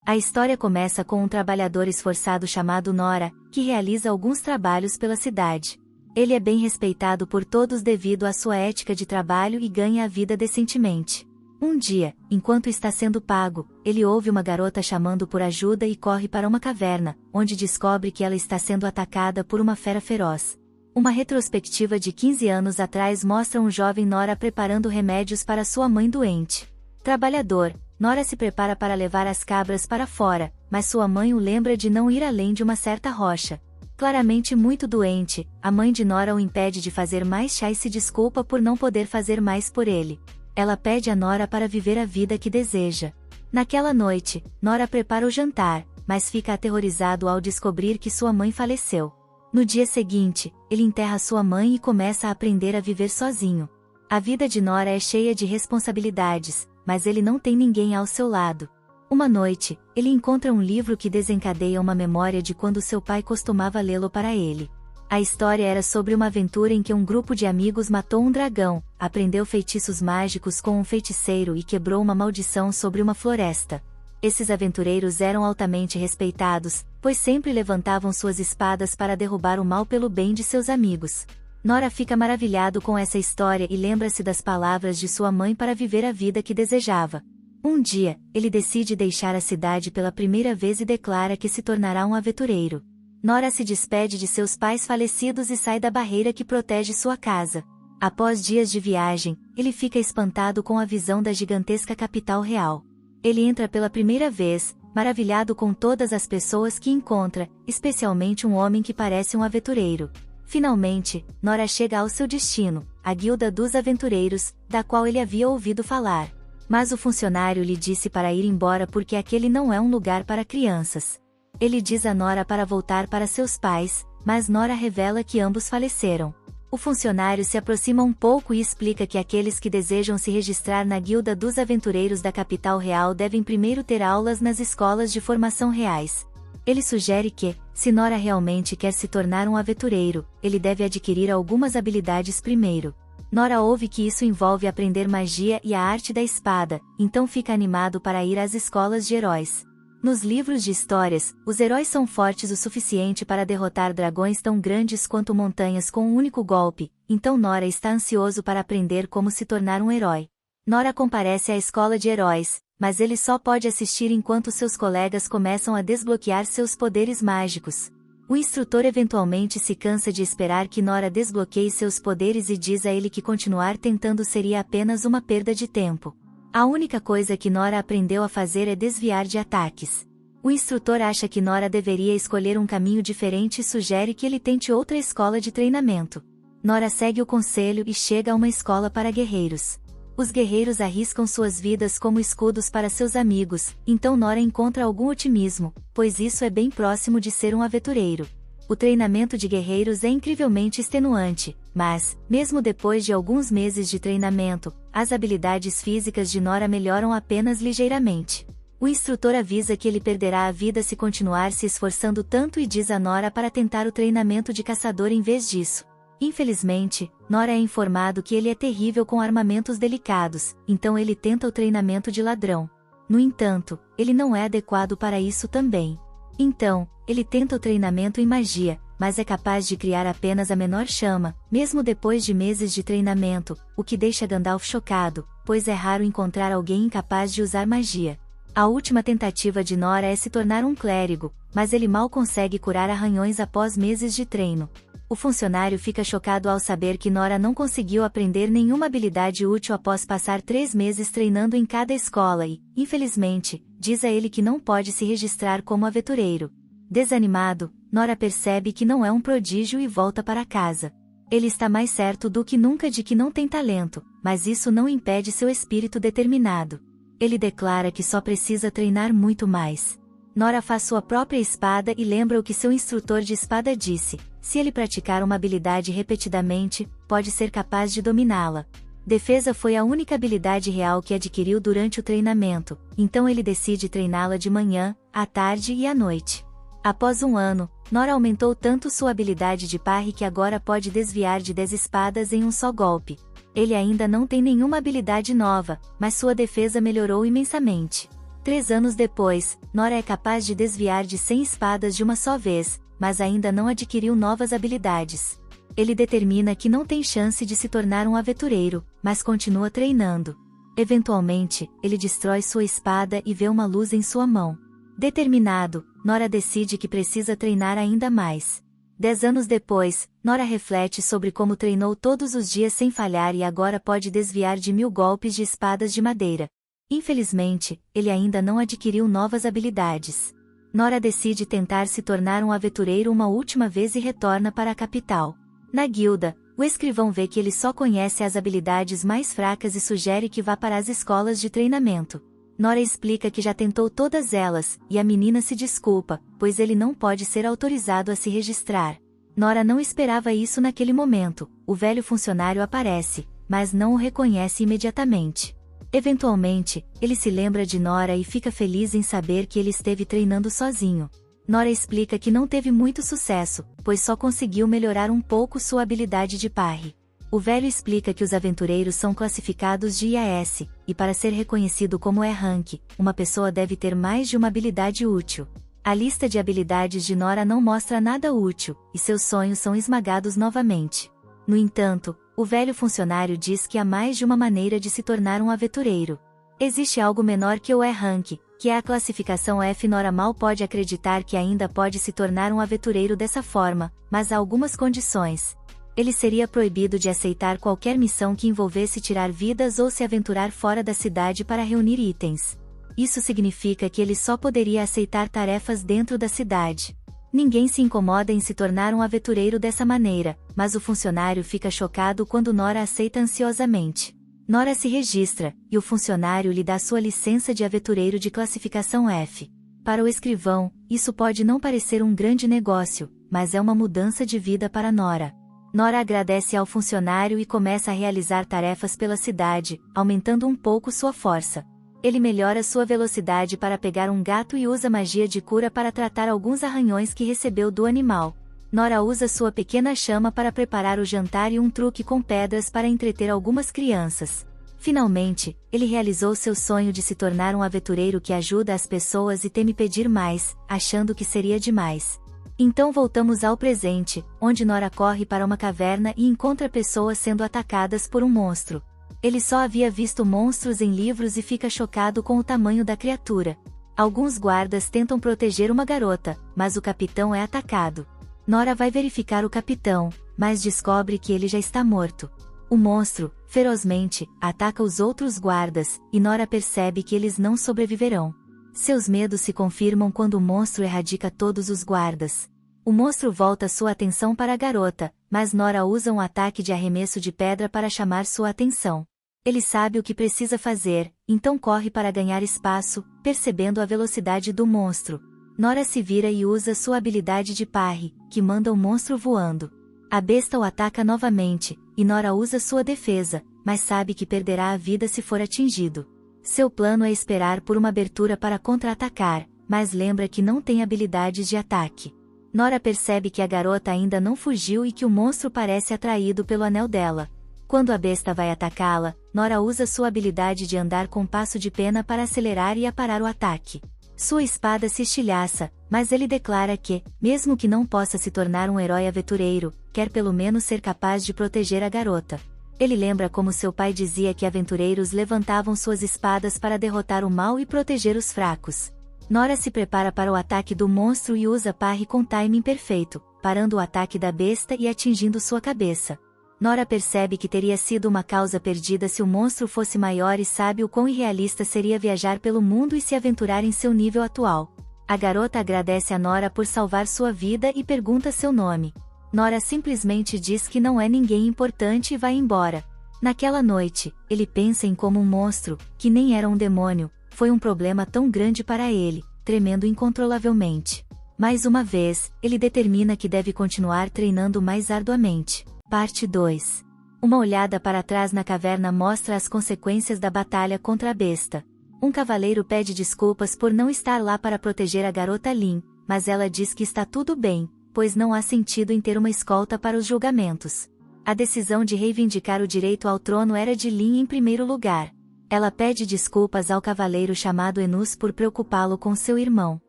A história começa com um trabalhador esforçado chamado Nora, que realiza alguns trabalhos pela cidade. Ele é bem respeitado por todos devido à sua ética de trabalho e ganha a vida decentemente. Um dia, enquanto está sendo pago, ele ouve uma garota chamando por ajuda e corre para uma caverna, onde descobre que ela está sendo atacada por uma fera feroz. Uma retrospectiva de 15 anos atrás mostra um jovem Nora preparando remédios para sua mãe doente. Trabalhador, Nora se prepara para levar as cabras para fora, mas sua mãe o lembra de não ir além de uma certa rocha. Claramente muito doente, a mãe de Nora o impede de fazer mais chá e se desculpa por não poder fazer mais por ele. Ela pede a Nora para viver a vida que deseja. Naquela noite, Nora prepara o jantar, mas fica aterrorizado ao descobrir que sua mãe faleceu. No dia seguinte, ele enterra sua mãe e começa a aprender a viver sozinho. A vida de Nora é cheia de responsabilidades, mas ele não tem ninguém ao seu lado. Uma noite, ele encontra um livro que desencadeia uma memória de quando seu pai costumava lê-lo para ele. A história era sobre uma aventura em que um grupo de amigos matou um dragão, aprendeu feitiços mágicos com um feiticeiro e quebrou uma maldição sobre uma floresta. Esses aventureiros eram altamente respeitados, pois sempre levantavam suas espadas para derrubar o mal pelo bem de seus amigos. Nora fica maravilhado com essa história e lembra-se das palavras de sua mãe para viver a vida que desejava. Um dia, ele decide deixar a cidade pela primeira vez e declara que se tornará um aventureiro. Nora se despede de seus pais falecidos e sai da barreira que protege sua casa. Após dias de viagem, ele fica espantado com a visão da gigantesca capital real. Ele entra pela primeira vez, maravilhado com todas as pessoas que encontra, especialmente um homem que parece um aventureiro. Finalmente, Nora chega ao seu destino, a Guilda dos Aventureiros, da qual ele havia ouvido falar. Mas o funcionário lhe disse para ir embora porque aquele não é um lugar para crianças. Ele diz a Nora para voltar para seus pais, mas Nora revela que ambos faleceram. O funcionário se aproxima um pouco e explica que aqueles que desejam se registrar na Guilda dos Aventureiros da capital real devem primeiro ter aulas nas escolas de formação reais. Ele sugere que, se Nora realmente quer se tornar um aventureiro, ele deve adquirir algumas habilidades primeiro. Nora ouve que isso envolve aprender magia e a arte da espada, então fica animado para ir às escolas de heróis. Nos livros de histórias, os heróis são fortes o suficiente para derrotar dragões tão grandes quanto montanhas com um único golpe, então Nora está ansioso para aprender como se tornar um herói. Nora comparece à escola de heróis, mas ele só pode assistir enquanto seus colegas começam a desbloquear seus poderes mágicos. O instrutor eventualmente se cansa de esperar que Nora desbloqueie seus poderes e diz a ele que continuar tentando seria apenas uma perda de tempo. A única coisa que Nora aprendeu a fazer é desviar de ataques. O instrutor acha que Nora deveria escolher um caminho diferente e sugere que ele tente outra escola de treinamento. Nora segue o conselho e chega a uma escola para guerreiros. Os guerreiros arriscam suas vidas como escudos para seus amigos, então Nora encontra algum otimismo, pois isso é bem próximo de ser um aventureiro. O treinamento de guerreiros é incrivelmente extenuante, mas, mesmo depois de alguns meses de treinamento, as habilidades físicas de Nora melhoram apenas ligeiramente. O instrutor avisa que ele perderá a vida se continuar se esforçando tanto e diz a Nora para tentar o treinamento de caçador em vez disso. Infelizmente, Nora é informado que ele é terrível com armamentos delicados, então ele tenta o treinamento de ladrão. No entanto, ele não é adequado para isso também. Então, ele tenta o treinamento em magia, mas é capaz de criar apenas a menor chama, mesmo depois de meses de treinamento, o que deixa Gandalf chocado, pois é raro encontrar alguém incapaz de usar magia. A última tentativa de Nora é se tornar um clérigo, mas ele mal consegue curar arranhões após meses de treino. O funcionário fica chocado ao saber que Nora não conseguiu aprender nenhuma habilidade útil após passar 3 meses treinando em cada escola e, infelizmente, diz a ele que não pode se registrar como aventureiro. Desanimado, Nora percebe que não é um prodígio e volta para casa. Ele está mais certo do que nunca de que não tem talento, mas isso não impede seu espírito determinado. Ele declara que só precisa treinar muito mais. Nora faz sua própria espada e lembra o que seu instrutor de espada disse: se ele praticar uma habilidade repetidamente, pode ser capaz de dominá-la. Defesa foi a única habilidade real que adquiriu durante o treinamento, então ele decide treiná-la de manhã, à tarde e à noite. Após um ano, Nora aumentou tanto sua habilidade de parry que agora pode desviar de 10 espadas em um só golpe. Ele ainda não tem nenhuma habilidade nova, mas sua defesa melhorou imensamente. 3 anos depois, Nora é capaz de desviar de 100 espadas de uma só vez, mas ainda não adquiriu novas habilidades. Ele determina que não tem chance de se tornar um aventureiro, mas continua treinando. Eventualmente, ele destrói sua espada e vê uma luz em sua mão. Determinado, Nora decide que precisa treinar ainda mais. 10 anos depois, Nora reflete sobre como treinou todos os dias sem falhar e agora pode desviar de 1000 golpes de espadas de madeira. Infelizmente, ele ainda não adquiriu novas habilidades. Nora decide tentar se tornar um aventureiro uma última vez e retorna para a capital. Na guilda, o escrivão vê que ele só conhece as habilidades mais fracas e sugere que vá para as escolas de treinamento. Nora explica que já tentou todas elas, e a menina se desculpa, pois ele não pode ser autorizado a se registrar. Nora não esperava isso naquele momento. O velho funcionário aparece, mas não o reconhece imediatamente. Eventualmente, ele se lembra de Nora e fica feliz em saber que ele esteve treinando sozinho. Nora explica que não teve muito sucesso, pois só conseguiu melhorar um pouco sua habilidade de parry. O velho explica que os aventureiros são classificados de IAS, e para ser reconhecido como E-Rank, uma pessoa deve ter mais de uma habilidade útil. A lista de habilidades de Nora não mostra nada útil, e seus sonhos são esmagados novamente. No entanto, o velho funcionário diz que há mais de uma maneira de se tornar um aventureiro. Existe algo menor que o E-Rank, que é a classificação F. Nora mal pode acreditar que ainda pode se tornar um aventureiro dessa forma, mas há algumas condições. Ele seria proibido de aceitar qualquer missão que envolvesse tirar vidas ou se aventurar fora da cidade para reunir itens. Isso significa que ele só poderia aceitar tarefas dentro da cidade. Ninguém se incomoda em se tornar um aventureiro dessa maneira, mas o funcionário fica chocado quando Nora aceita ansiosamente. Nora se registra, e o funcionário lhe dá sua licença de aventureiro de classificação F. Para o escrivão, isso pode não parecer um grande negócio, mas é uma mudança de vida para Nora. Nora agradece ao funcionário e começa a realizar tarefas pela cidade, aumentando um pouco sua força. Ele melhora sua velocidade para pegar um gato e usa magia de cura para tratar alguns arranhões que recebeu do animal. Nora usa sua pequena chama para preparar o jantar e um truque com pedras para entreter algumas crianças. Finalmente, ele realizou seu sonho de se tornar um aventureiro que ajuda as pessoas e teme pedir mais, achando que seria demais. Então voltamos ao presente, onde Nora corre para uma caverna e encontra pessoas sendo atacadas por um monstro. Ele só havia visto monstros em livros e fica chocado com o tamanho da criatura. Alguns guardas tentam proteger uma garota, mas o capitão é atacado. Nora vai verificar o capitão, mas descobre que ele já está morto. O monstro, ferozmente, ataca os outros guardas, e Nora percebe que eles não sobreviverão. Seus medos se confirmam quando o monstro erradica todos os guardas. O monstro volta sua atenção para a garota, mas Nora usa um ataque de arremesso de pedra para chamar sua atenção. Ele sabe o que precisa fazer, então corre para ganhar espaço, percebendo a velocidade do monstro. Nora se vira e usa sua habilidade de parry, que manda o monstro voando. A besta o ataca novamente, e Nora usa sua defesa, mas sabe que perderá a vida se for atingido. Seu plano é esperar por uma abertura para contra-atacar, mas lembra que não tem habilidades de ataque. Nora percebe que a garota ainda não fugiu e que o monstro parece atraído pelo anel dela. Quando a besta vai atacá-la, Nora usa sua habilidade de andar com passo de pena para acelerar e aparar o ataque. Sua espada se estilhaça, mas ele declara que, mesmo que não possa se tornar um herói aventureiro, quer pelo menos ser capaz de proteger a garota. Ele lembra como seu pai dizia que aventureiros levantavam suas espadas para derrotar o mal e proteger os fracos. Nora se prepara para o ataque do monstro e usa parry com timing perfeito, parando o ataque da besta e atingindo sua cabeça. Nora percebe que teria sido uma causa perdida se o monstro fosse maior e sabe o quão irrealista seria viajar pelo mundo e se aventurar em seu nível atual. A garota agradece a Nora por salvar sua vida e pergunta seu nome. Nora simplesmente diz que não é ninguém importante e vai embora. Naquela noite, ele pensa em como um monstro, que nem era um demônio, foi um problema tão grande para ele, tremendo incontrolavelmente. Mais uma vez, ele determina que deve continuar treinando mais arduamente. Parte 2. Uma olhada para trás na caverna mostra as consequências da batalha contra a besta. Um cavaleiro pede desculpas por não estar lá para proteger a garota Lin, mas ela diz que está tudo bem, pois não há sentido em ter uma escolta para os julgamentos. A decisão de reivindicar o direito ao trono era de Lin em primeiro lugar. Ela pede desculpas ao cavaleiro chamado Enus por preocupá-lo com seu irmão.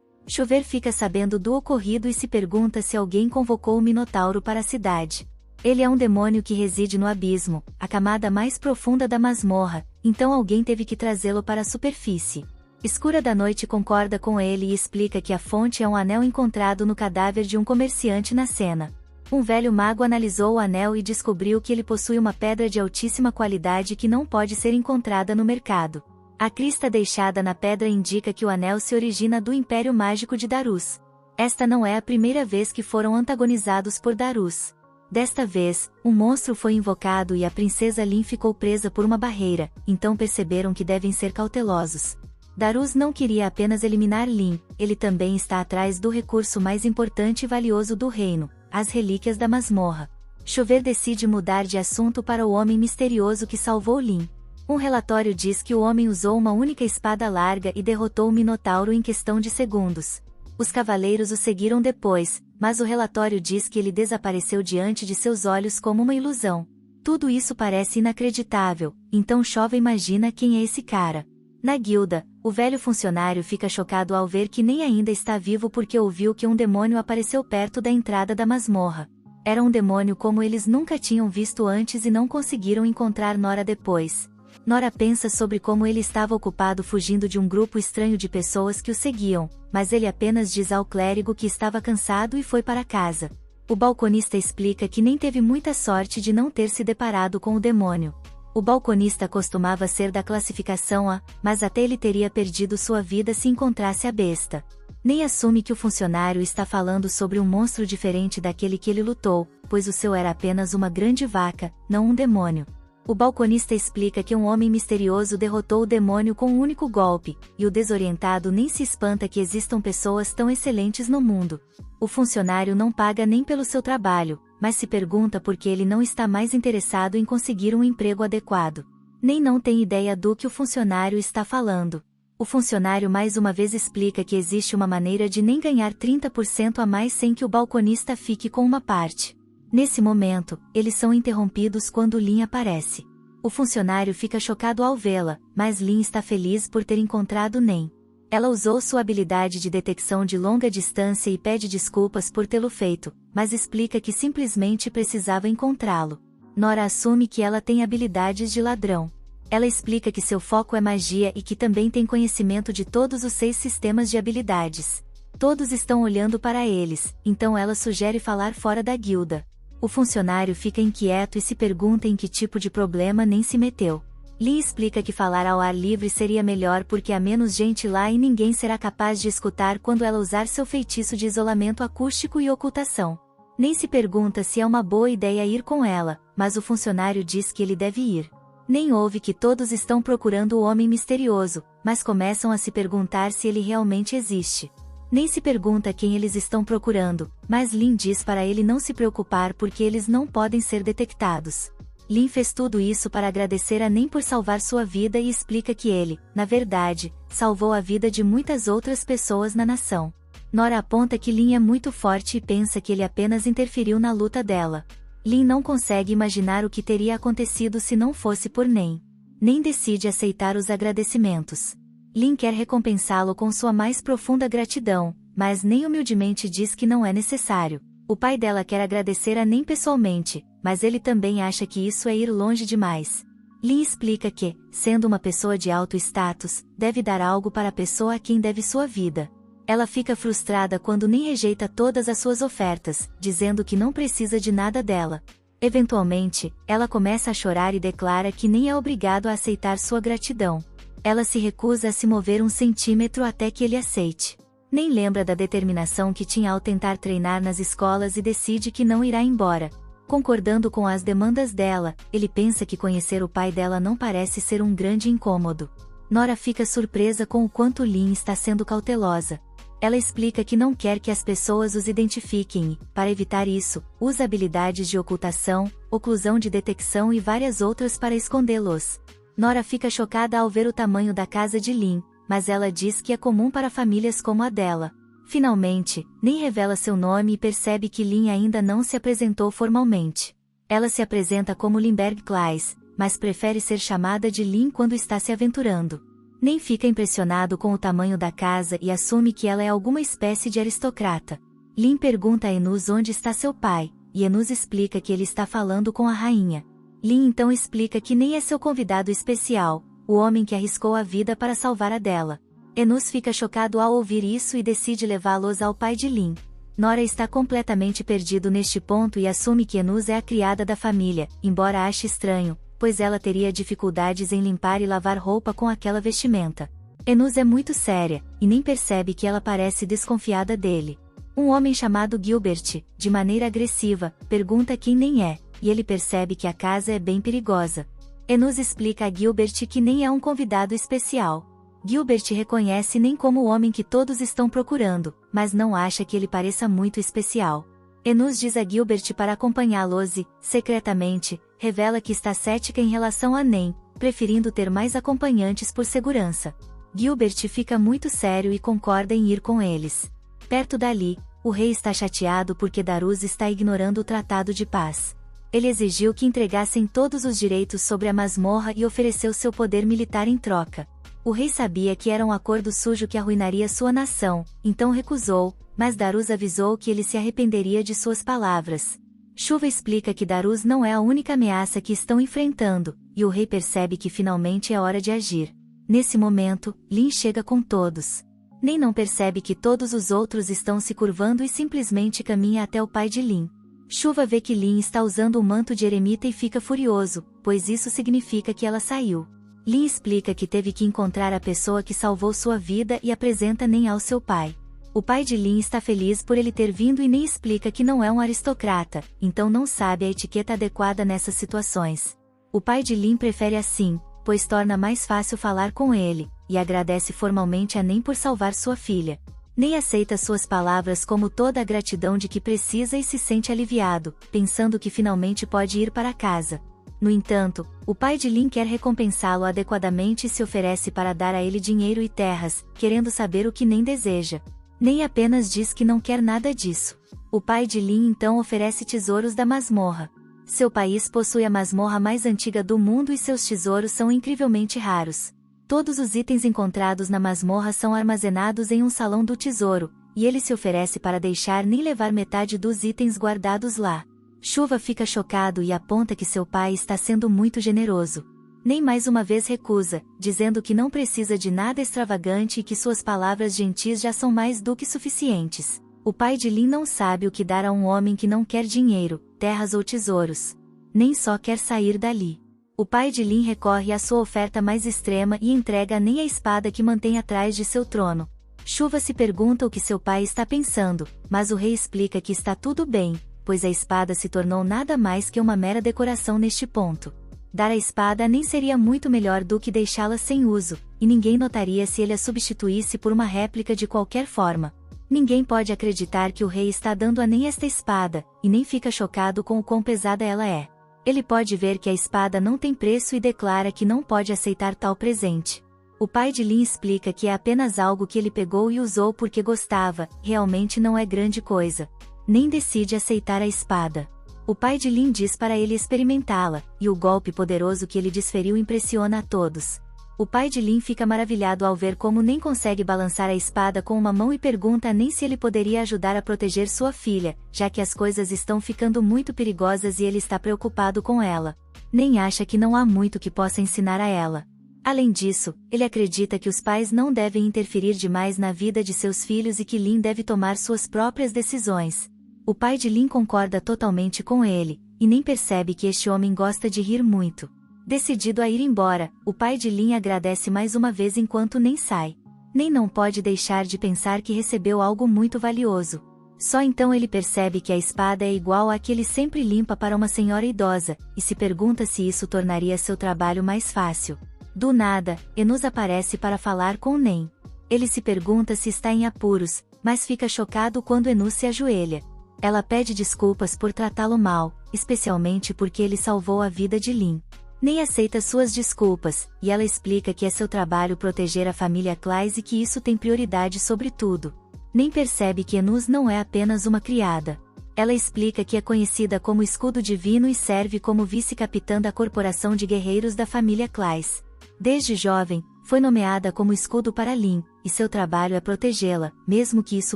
Chover fica sabendo do ocorrido e se pergunta se alguém convocou o Minotauro para a cidade. Ele é um demônio que reside no abismo, a camada mais profunda da masmorra, então alguém teve que trazê-lo para a superfície. Escura da Noite concorda com ele e explica que a fonte é um anel encontrado no cadáver de um comerciante na cena. Um velho mago analisou o anel e descobriu que ele possui uma pedra de altíssima qualidade que não pode ser encontrada no mercado. A crista deixada na pedra indica que o anel se origina do Império Mágico de Darus. Esta não é a primeira vez que foram antagonizados por Darus. Desta vez, um monstro foi invocado e a princesa Lin ficou presa por uma barreira, então perceberam que devem ser cautelosos. Darus não queria apenas eliminar Lin, ele também está atrás do recurso mais importante e valioso do reino, as relíquias da masmorra. Chover decide mudar de assunto para o homem misterioso que salvou Lin. Um relatório diz que o homem usou uma única espada larga e derrotou o Minotauro em questão de segundos. Os cavaleiros o seguiram depois, mas o relatório diz que ele desapareceu diante de seus olhos como uma ilusão. Tudo isso parece inacreditável, então Chova imagina quem é esse cara. Na guilda, o velho funcionário fica chocado ao ver que nem ainda está vivo porque ouviu que um demônio apareceu perto da entrada da masmorra. Era um demônio como eles nunca tinham visto antes e não conseguiram encontrar Nora depois. Nora pensa sobre como ele estava ocupado fugindo de um grupo estranho de pessoas que o seguiam, mas ele apenas diz ao clérigo que estava cansado e foi para casa. O balconista explica que nem teve muita sorte de não ter se deparado com o demônio. O balconista costumava ser da classificação A, mas até ele teria perdido sua vida se encontrasse a besta. Nem assume que o funcionário está falando sobre um monstro diferente daquele que ele lutou, pois o seu era apenas uma grande vaca, não um demônio. O balconista explica que um homem misterioso derrotou o demônio com um único golpe, e o desorientado nem se espanta que existam pessoas tão excelentes no mundo. O funcionário não paga nem pelo seu trabalho, mas se pergunta por que ele não está mais interessado em conseguir um emprego adequado. Nem não tem ideia do que o funcionário está falando. O funcionário mais uma vez explica que existe uma maneira de nem ganhar 30% a mais sem que o balconista fique com uma parte. Nesse momento, eles são interrompidos quando Lin aparece. O funcionário fica chocado ao vê-la, mas Lin está feliz por ter encontrado Nem. Ela usou sua habilidade de detecção de longa distância e pede desculpas por tê-lo feito, mas explica que simplesmente precisava encontrá-lo. Nora assume que ela tem habilidades de ladrão. Ela explica que seu foco é magia e que também tem conhecimento de todos os 6 sistemas de habilidades. Todos estão olhando para eles, então ela sugere falar fora da guilda. O funcionário fica inquieto e se pergunta em que tipo de problema Nem se meteu. Lin explica que falar ao ar livre seria melhor porque há menos gente lá e ninguém será capaz de escutar quando ela usar seu feitiço de isolamento acústico e ocultação. Nem se pergunta se é uma boa ideia ir com ela, mas o funcionário diz que ele deve ir. Nem ouve que todos estão procurando o homem misterioso, mas começam a se perguntar se ele realmente existe. Nem se pergunta quem eles estão procurando, mas Lin diz para ele não se preocupar porque eles não podem ser detectados. Lin fez tudo isso para agradecer a Nem por salvar sua vida e explica que ele, na verdade, salvou a vida de muitas outras pessoas na nação. Nora aponta que Lin é muito forte e pensa que ele apenas interferiu na luta dela. Lin não consegue imaginar o que teria acontecido se não fosse por Nem. Nem decide aceitar os agradecimentos. Lin quer recompensá-lo com sua mais profunda gratidão, mas Nem humildemente diz que não é necessário. O pai dela quer agradecer a Nem pessoalmente, mas ele também acha que isso é ir longe demais. Lin explica que, sendo uma pessoa de alto status, deve dar algo para a pessoa a quem deve sua vida. Ela fica frustrada quando Nem rejeita todas as suas ofertas, dizendo que não precisa de nada dela. Eventualmente, ela começa a chorar e declara que Nem é obrigado a aceitar sua gratidão. Ela se recusa a se mover 1 centímetro até que ele aceite. Nem lembra da determinação que tinha ao tentar treinar nas escolas e decide que não irá embora. Concordando com as demandas dela, ele pensa que conhecer o pai dela não parece ser um grande incômodo. Nora fica surpresa com o quanto Lin está sendo cautelosa. Ela explica que não quer que as pessoas os identifiquem e, para evitar isso, usa habilidades de ocultação, oclusão de detecção e várias outras para escondê-los. Nora fica chocada ao ver o tamanho da casa de Lin, mas ela diz que é comum para famílias como a dela. Finalmente, Nem revela seu nome e percebe que Lin ainda não se apresentou formalmente. Ela se apresenta como Limberg Claes, mas prefere ser chamada de Lin quando está se aventurando. Nem fica impressionado com o tamanho da casa e assume que ela é alguma espécie de aristocrata. Lin pergunta a Enus onde está seu pai, e Enus explica que ele está falando com a rainha. Lin então explica que nem é seu convidado especial, o homem que arriscou a vida para salvar a dela. Enus fica chocado ao ouvir isso e decide levá-los ao pai de Lin. Nora está completamente perdido neste ponto e assume que Enus é a criada da família, embora ache estranho, pois ela teria dificuldades em limpar e lavar roupa com aquela vestimenta. Enus é muito séria, e nem percebe que ela parece desconfiada dele. Um homem chamado Gilbert, de maneira agressiva, pergunta quem nem é, e ele percebe que a casa é bem perigosa. Enus explica a Gilbert que nem é um convidado especial. Gilbert reconhece nem como o homem que todos estão procurando, mas não acha que ele pareça muito especial. Enus diz a Gilbert para acompanhá-los e, secretamente, revela que está cética em relação a Nem, preferindo ter mais acompanhantes por segurança. Gilbert fica muito sério e concorda em ir com eles. Perto dali, o rei está chateado porque Daruz está ignorando o tratado de paz. Ele exigiu que entregassem todos os direitos sobre a masmorra e ofereceu seu poder militar em troca. O rei sabia que era um acordo sujo que arruinaria sua nação, então recusou, mas Daruz avisou que ele se arrependeria de suas palavras. Chuva explica que Daruz não é a única ameaça que estão enfrentando, e o rei percebe que finalmente é hora de agir. Nesse momento, Lin chega com todos. Nem não percebe que todos os outros estão se curvando e simplesmente caminha até o pai de Lin. Chuva vê que Lin está usando um manto de eremita e fica furioso, pois isso significa que ela saiu. Lin explica que teve que encontrar a pessoa que salvou sua vida e apresenta Nem ao seu pai. O pai de Lin está feliz por ele ter vindo e Nem explica que não é um aristocrata, então não sabe a etiqueta adequada nessas situações. O pai de Lin prefere assim, pois torna mais fácil falar com ele, e agradece formalmente a Nem por salvar sua filha. Nem aceita suas palavras como toda a gratidão de que precisa e se sente aliviado, pensando que finalmente pode ir para casa. No entanto, o pai de Lin quer recompensá-lo adequadamente e se oferece para dar a ele dinheiro e terras, querendo saber o que Nem deseja. Nem apenas diz que não quer nada disso. O pai de Lin então oferece tesouros da masmorra. Seu país possui a masmorra mais antiga do mundo e seus tesouros são incrivelmente raros. Todos os itens encontrados na masmorra são armazenados em um salão do tesouro, e ele se oferece para deixar Nem levar metade dos itens guardados lá. Chuva fica chocado e aponta que seu pai está sendo muito generoso. Nem mais uma vez recusa, dizendo que não precisa de nada extravagante e que suas palavras gentis já são mais do que suficientes. O pai de Lin não sabe o que dar a um homem que não quer dinheiro, terras ou tesouros. Nem só quer sair dali. O pai de Lin recorre à sua oferta mais extrema e entrega a Nem a espada que mantém atrás de seu trono. Chuva se pergunta o que seu pai está pensando, mas o rei explica que está tudo bem, pois a espada se tornou nada mais que uma mera decoração neste ponto. Dar a espada nem seria muito melhor do que deixá-la sem uso, e ninguém notaria se ele a substituísse por uma réplica de qualquer forma. Ninguém pode acreditar que o rei está dando a Nem esta espada, e nem fica chocado com o quão pesada ela é. Ele pode ver que a espada não tem preço e declara que não pode aceitar tal presente. O pai de Lin explica que é apenas algo que ele pegou e usou porque gostava, realmente não é grande coisa. Nem decide aceitar a espada. O pai de Lin diz para ele experimentá-la, e o golpe poderoso que ele desferiu impressiona a todos. O pai de Lin fica maravilhado ao ver como Nem consegue balançar a espada com uma mão e pergunta a Nem se ele poderia ajudar a proteger sua filha, já que as coisas estão ficando muito perigosas e ele está preocupado com ela. Nem acha que não há muito que possa ensinar a ela. Além disso, ele acredita que os pais não devem interferir demais na vida de seus filhos e que Lin deve tomar suas próprias decisões. O pai de Lin concorda totalmente com ele, e nem percebe que este homem gosta de rir muito. Decidido a ir embora, o pai de Lin agradece mais uma vez enquanto Nem sai. Nem não pode deixar de pensar que recebeu algo muito valioso. Só então ele percebe que a espada é igual à que ele sempre limpa para uma senhora idosa, e se pergunta se isso tornaria seu trabalho mais fácil. Do nada, Enus aparece para falar com Nem. Ele se pergunta se está em apuros, mas fica chocado quando Enus se ajoelha. Ela pede desculpas por tratá-lo mal, especialmente porque ele salvou a vida de Lin. Nem aceita suas desculpas, e ela explica que é seu trabalho proteger a família Clays e que isso tem prioridade sobre tudo. Nem percebe que Enus não é apenas uma criada. Ela explica que é conhecida como Escudo Divino e serve como vice-capitã da corporação de guerreiros da família Clys. Desde jovem, foi nomeada como escudo para Lynn, e seu trabalho é protegê-la, mesmo que isso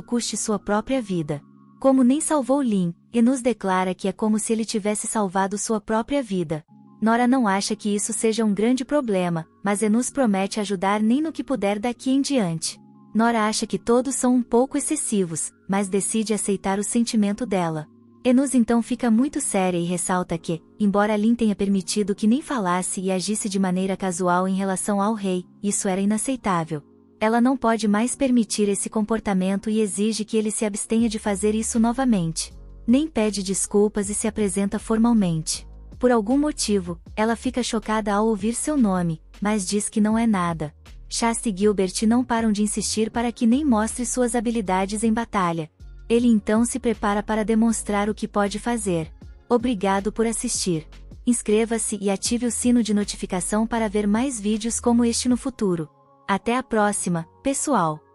custe sua própria vida. Como nem salvou Lynn, Enus declara que é como se ele tivesse salvado sua própria vida. Nora não acha que isso seja um grande problema, mas Enus promete ajudar nem no que puder daqui em diante. Nora acha que todos são um pouco excessivos, mas decide aceitar o sentimento dela. Enus então fica muito séria e ressalta que, embora Lynn tenha permitido que nem falasse e agisse de maneira casual em relação ao rei, isso era inaceitável. Ela não pode mais permitir esse comportamento e exige que ele se abstenha de fazer isso novamente. Nem pede desculpas e se apresenta formalmente. Por algum motivo, ela fica chocada ao ouvir seu nome, mas diz que não é nada. Shasta e Gilbert não param de insistir para que nem mostre suas habilidades em batalha. Ele então se prepara para demonstrar o que pode fazer. Obrigado por assistir. Inscreva-se e ative o sino de notificação para ver mais vídeos como este no futuro. Até a próxima, pessoal!